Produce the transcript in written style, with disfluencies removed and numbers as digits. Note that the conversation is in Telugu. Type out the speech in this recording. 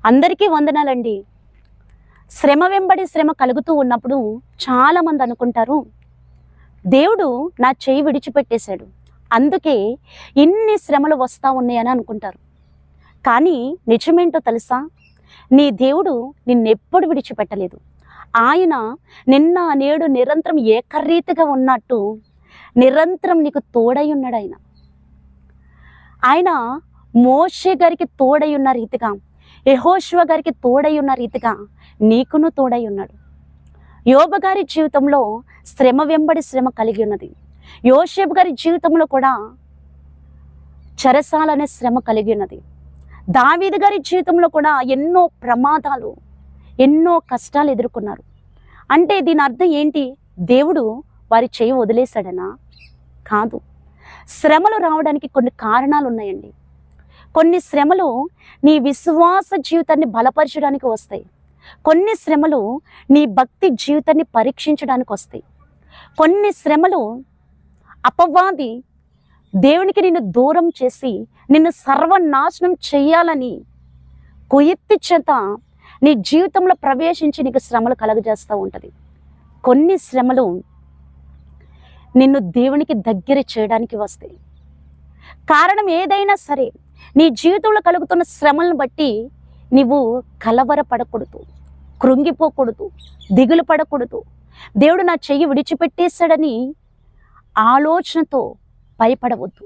అందరికీ వందనాలండి. శ్రమ వెంబడి శ్రమ కలుగుతూ ఉన్నప్పుడు చాలామంది అనుకుంటారు, దేవుడు నా చేయి విడిచిపెట్టేశాడు, అందుకే ఇన్ని శ్రమలు వస్తూ ఉన్నాయని అనుకుంటారు. కానీ నిజమేంటో తెలుసా? నీ దేవుడు నిన్నెప్పుడు విడిచిపెట్టలేదు. ఆయన నిన్న నేడు నిరంతరం ఏకరీతిగా ఉన్నట్టు నిరంతరం నీకు తోడై ఉన్నాడు. ఆయన మోషే గారికి తోడై ఉన్న రీతిగా, యెహోషువ గారికి తోడై ఉన్న రీతిగా నీకును తోడై ఉన్నాడు. యోబు గారి జీవితంలో శ్రమ వెంబడి శ్రమ కలిగి ఉన్నది. యోసేపు గారి జీవితంలో కూడా చెరసాలనే శ్రమ కలిగి ఉన్నది. దావీదు గారి జీవితంలో కూడా ఎన్నో ప్రమాదాలు, ఎన్నో కష్టాలు ఎదుర్కొన్నారు. అంటే దీని అర్థం ఏంటి? దేవుడు వారి చేయి వదిలేశాడనా? కాదు. శ్రమలు రావడానికి కొన్ని కారణాలు ఉన్నాయండి. కొన్ని శ్రమలు నీ విశ్వాస జీవితాన్ని బలపరచడానికి వస్తాయి. కొన్ని శ్రమలు నీ భక్తి జీవితాన్ని పరీక్షించడానికి వస్తాయి. కొన్ని శ్రమలు అపవాది దేవునికి నిన్ను దూరం చేసి నిన్ను సర్వనాశనం చేయాలని కుయుక్తి చేత నీ జీవితంలో ప్రవేశించి నీకు శ్రమలు కలుగజేస్తూ ఉంటుంది. కొన్ని శ్రమలు నిన్ను దేవునికి దగ్గర చేయడానికి వస్తాయి. కారణం ఏదైనా సరే, నీ జీవితంలో కలుగుతున్న శ్రమలను బట్టి నీవు కలవరపడకూడదు, కృంగిపోకూడదు, దిగులు పడకూడదు. దేవుడు నా చెయ్యి విడిచిపెట్టేశాడని ఆలోచనతో భయపడవద్దు.